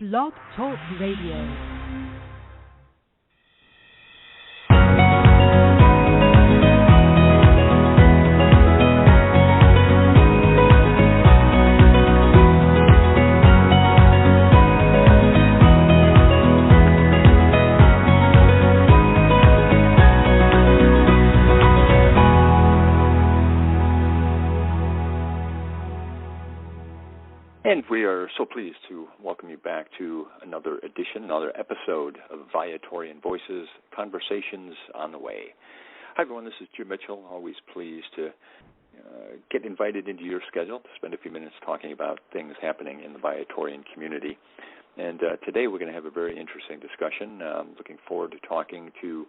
Blog Talk Radio. And we are so pleased to welcome you back to another edition, another episode of Viatorian Voices, Conversations on the Way. Hi, everyone. This is Jim Mitchell. Always pleased to get invited into your schedule to spend a few minutes talking about things happening in the Viatorian community. And today we're going to have a very interesting discussion. Looking forward to talking to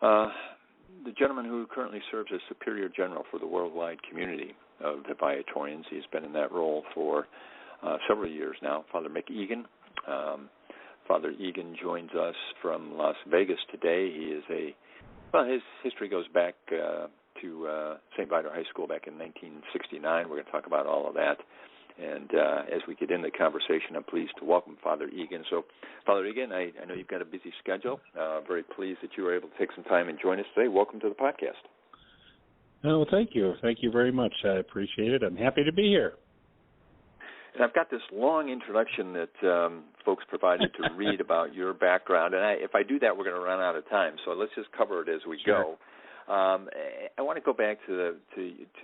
the gentleman who currently serves as Superior General for the worldwide community of the Viatorians. He's been in that role for several years now, Father Mick Egan. Father Egan joins us from Las Vegas today. He is his history goes back to St. Viator High School back in 1969. We're going to talk about all of that. And as we get into the conversation, I'm pleased to welcome Father Egan. So, Father Egan, I know you've got a busy schedule. Very pleased that you were able to take some time and join us today. Welcome to the podcast. Oh, thank you. Thank you very much. I appreciate it. I'm happy to be here. And I've got this long introduction that folks provided to read about your background. And if I do that, we're going to run out of time. So let's just cover it as we go. I want to go back to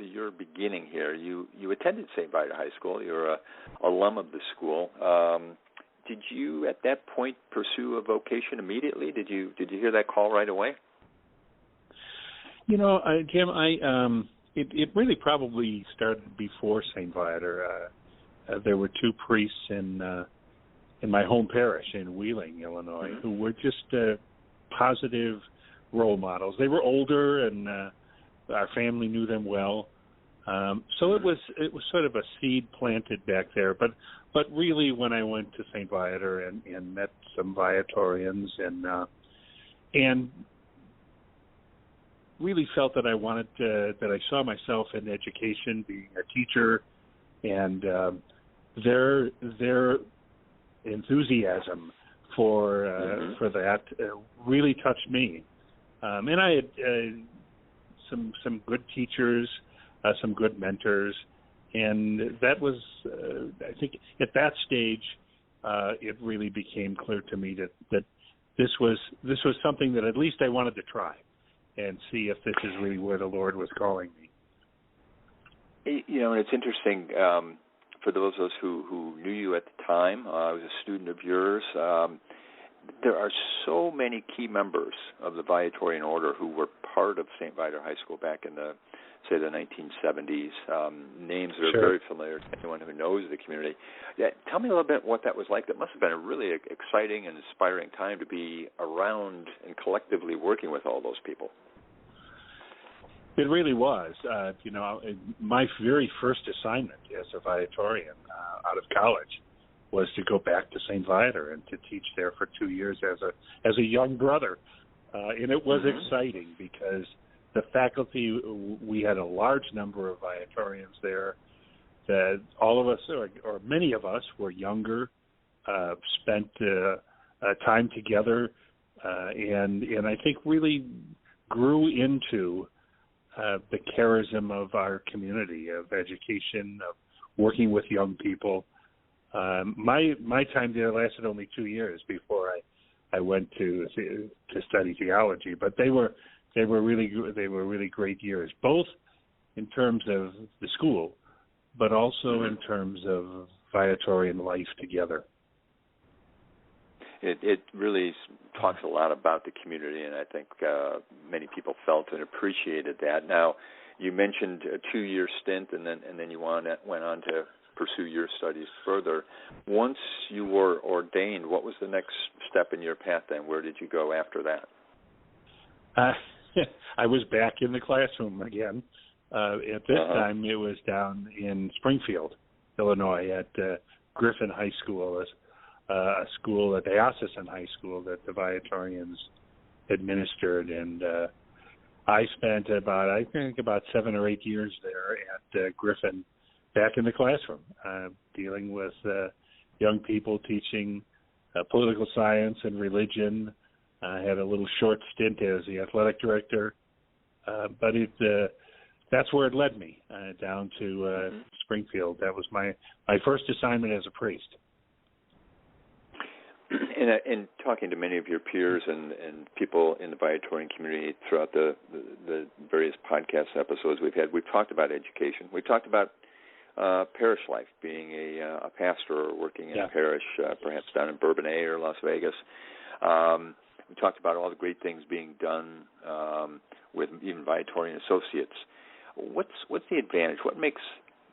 your beginning here. You attended St. Viator High School. You're an alum of the school. Did you, at that point, pursue a vocation immediately? Did you hear that call right away? You know, Jim, it really probably started before St. Viator. There were two priests in my home parish in Wheeling, Illinois, who were just positive role models. They were older, and our family knew them well. So it was sort of a seed planted back there. But really, when I went to St. Viator and met some Viatorians and really felt that I wanted that I saw myself in education, being a teacher, and their enthusiasm for that really touched me. And I had some good teachers, some good mentors, and that was, I think, at that stage, it really became clear to me that this was something that at least I wanted to try and see if this is really where the Lord was calling me. You know, and it's interesting, for those of us who knew you at the time, I was a student of yours, there are so many key members of the Viatorian order who were part of St. Viator High School back in the 1970s, names that are very familiar to anyone who knows the community. Yeah, tell me a little bit what that was like. That must have been a really exciting and inspiring time to be around and collectively working with all those people. It really was. My very first assignment as a Viatorian out of college was to go back to St. Viator and to teach there for 2 years as a young brother. And it was exciting because the faculty, we had a large number of Viatorians there, that all of us, or many of us, were younger, spent time together, and I think really grew into the charism of our community, of education, of working with young people. My time there lasted only 2 years before I went to study theology, but they were really great years, both in terms of the school, but also in terms of Viatorian life together. It really talks a lot about the community, and I think many people felt and appreciated that. Now, you mentioned a 2-year stint, and then you went on to pursue your studies further. Once you were ordained, what was the next step in your path then? Where did you go after that? I was back in the classroom again. At this time, it was down in Springfield, Illinois, at Griffin High School, a school, a diocesan high school that the Viatorians administered. And I spent about 7 or 8 years there at Griffin, back in the classroom, dealing with young people teaching political science and religion. I had a little short stint as the athletic director, but that's where it led me, down to Springfield. That was my first assignment as a priest. In talking to many of your peers and people in the Viatorian community throughout the various podcast episodes we've had, we've talked about education. We've talked about parish life, being a pastor or working in a parish, perhaps down in Bourbonnais or Las Vegas. We talked about all the great things being done with even Viatorian associates. What's the advantage? What makes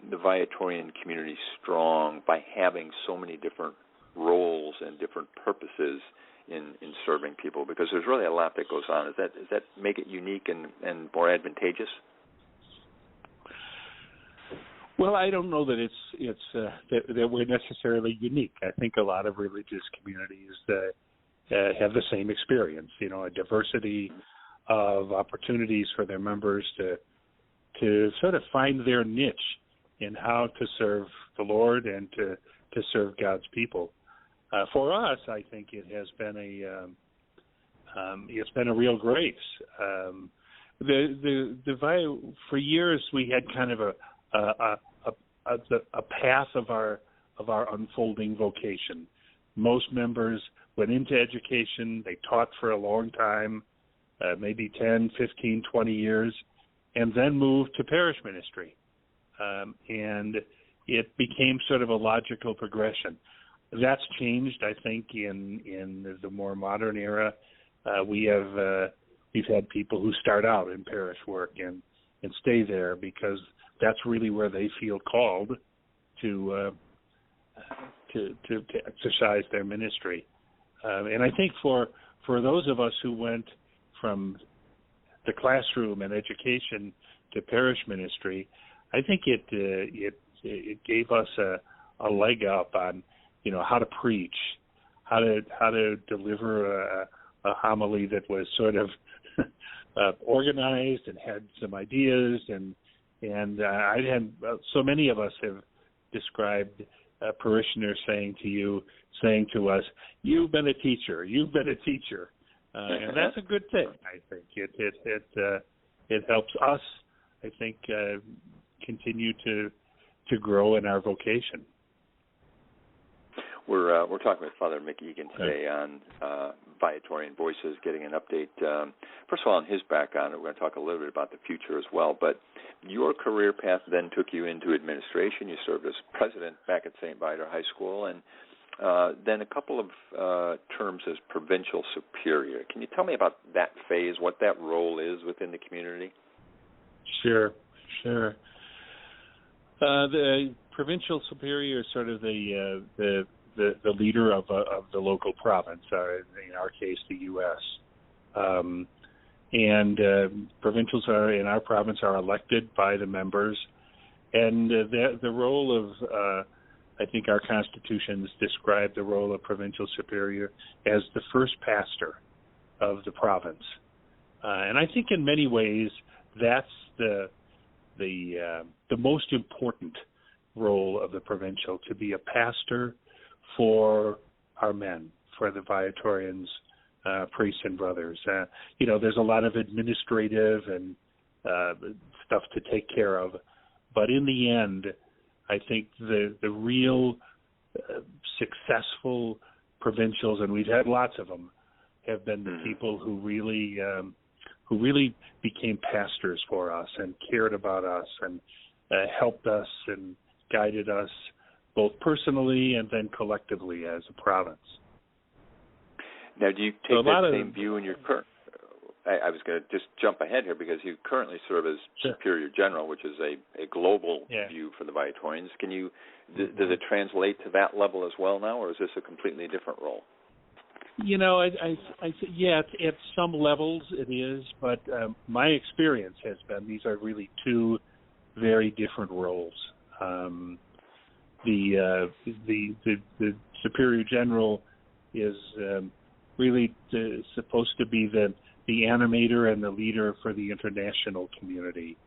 the Viatorian community strong by having so many different roles and different purposes in serving people? Because there's really a lot that goes on. Does that make it unique and more advantageous? Well, I don't know that it's that we're necessarily unique. I think a lot of religious communities have the same experience. A diversity of opportunities for their members to sort of find their niche in how to serve the Lord and to serve God's people. For us, I think it has been a real grace. For years we had kind of a path of our unfolding vocation. Most members went into education, they taught for a long time, maybe 10, 15, 20 years, and then moved to parish ministry. And it became sort of a logical progression. That's changed, I think, in the more modern era. We've had people who start out in parish work and stay there because that's really where they feel called to exercise their ministry. And I think for those of us who went from the classroom and education to parish ministry, I think it gave us a leg up on how to preach, how to deliver a homily that was sort of organized and had some ideas, and so many of us have described parishioners saying to us, "You've been a teacher, and that's a good thing. I think it helps us, I think, continue to grow in our vocation. We're talking with Father Mick Egan today on Viatorian Voices, getting an update, first of all, on his background. We're going to talk a little bit about the future as well. But your career path then took you into administration. You served as president back at St. Viator High School, and then a couple of terms as provincial superior. Can you tell me about that phase, what that role is within the community? Sure. The provincial superior is sort of the leader of the local province, in our case, the U.S. Provincials in our province are elected by the members, and the role of, I think our constitutions describe the role of provincial superior as the first pastor of the province. And I think in many ways that's the most important role of the provincial, to be a pastor for our men, for the Viatorians, priests and brothers. There's a lot of administrative and stuff to take care of, but in the end, I think the real successful provincials, and we've had lots of them, have been the people who really became pastors for us and cared about us and helped us and guided us both personally and then collectively as a province. Now, do you take that same view in your current? I was going to just jump ahead here because you currently serve as Superior General, which is a global view for the Viatorians. Does it translate to that level as well now, or is this a completely different role? At some levels it is, but my experience has been these are really two very different roles. The Superior General is really supposed to be the animator and the leader for the international community,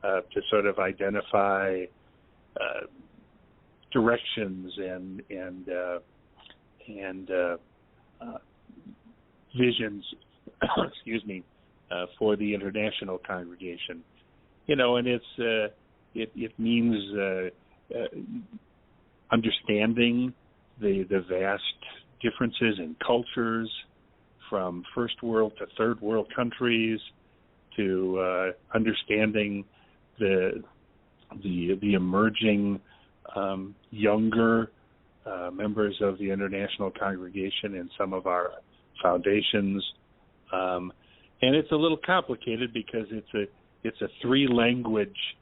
to sort of identify directions and visions, excuse me, for the international congregation. And it means understanding the vast differences in cultures from first world to third world countries, to understanding the emerging younger members of the international congregation in some of our foundations, and it's a little complicated because it's a three-language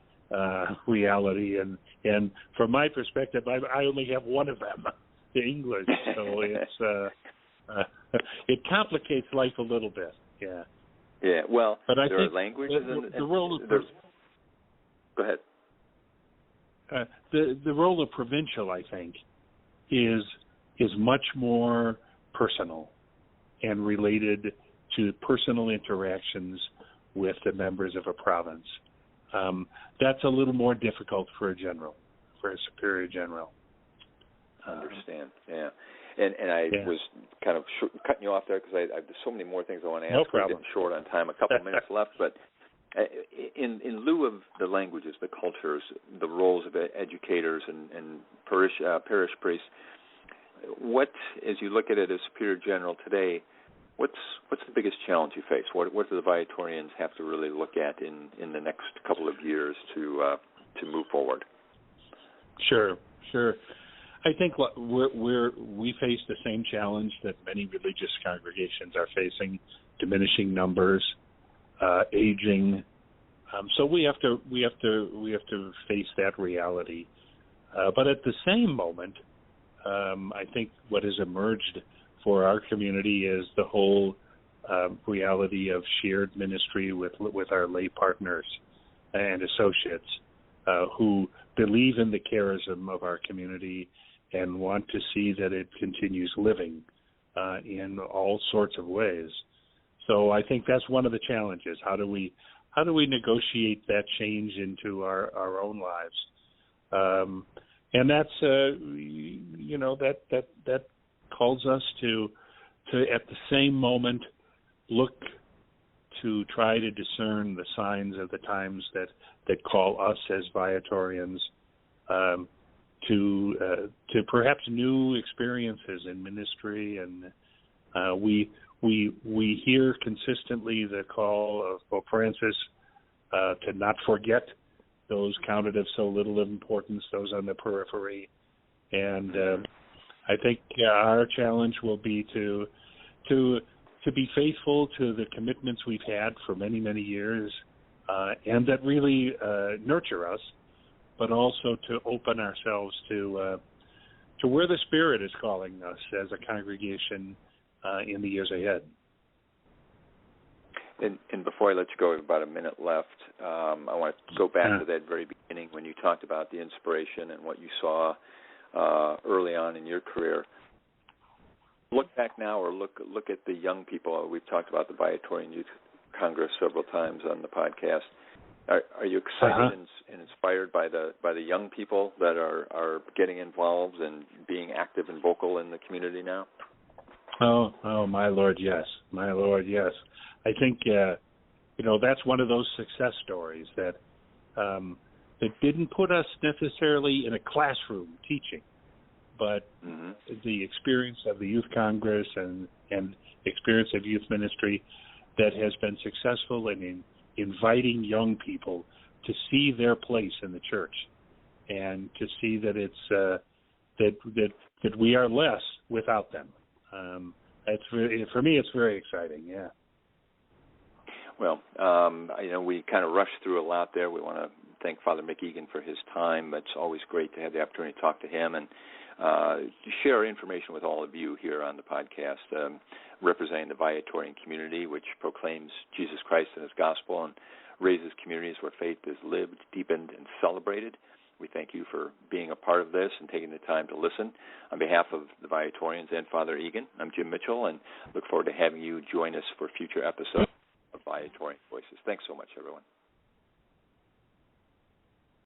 reality, and from my perspective, I only have one of them, the English. So it's it complicates life a little bit. Yeah. Yeah. Well, but I there think are languages. The role of go ahead. The role of Provincial, I think, is much more personal and related to personal interactions with the members of a province. That's a little more difficult for a superior general. I understand. Yeah. And I was kind of cutting you off there because I have so many more things I want to ask. No problem. We're getting short on time. A couple of minutes left, but in lieu of the languages, the cultures, the roles of educators and parish priests, what, as you look at it as Superior General today, what's the biggest challenge you face? What do the Viatorians have to really look at in the next couple of years to move forward? Sure. I think we face the same challenge that many religious congregations are facing: diminishing numbers, aging. So we have to face that reality. But at the same moment, I think what has emerged for our community is the whole reality of shared ministry with our lay partners and associates who believe in the charism of our community and want to see that it continues living in all sorts of ways. So I think that's one of the challenges. How do we negotiate that change into our own lives? And that's that calls us to at the same moment look to try to discern the signs of the times that call us as Viatorians to perhaps new experiences in ministry, and we hear consistently the call of Pope Francis to not forget those counted of so little importance, those on the periphery, and I think our challenge will be to be faithful to the commitments we've had for many, many years, and that really nurture us, but also to open ourselves to where the Spirit is calling us as a congregation in the years ahead. And before I let you go, about a minute left, I want to go back to that very beginning when you talked about the inspiration and what you saw early on in your career. Look back now, or look at the young people. We've talked about the Viatorian Youth Congress several times on the podcast. Are you excited and inspired by the young people that are getting involved and being active and vocal in the community now? Oh, my Lord, yes. I think that's one of those success stories that didn't put us necessarily in a classroom teaching, but the experience of the Youth Congress and experience of youth ministry that has been successful in inviting young people to see their place in the church and to see that it's that we are less without them. For me, it's very exciting. Yeah. Well, we kind of rushed through a lot there. We want to thank Father Mick Egan for his time. It's always great to have the opportunity to talk to him and share information with all of you here on the podcast, representing the Viatorian community, which proclaims Jesus Christ and his gospel and raises communities where faith is lived, deepened, and celebrated. We thank you for being a part of this and taking the time to listen. On behalf of the Viatorians and Father Egan, I'm Jim Mitchell, and look forward to having you join us for future episodes of Viatorian Voices. Thanks so much, everyone.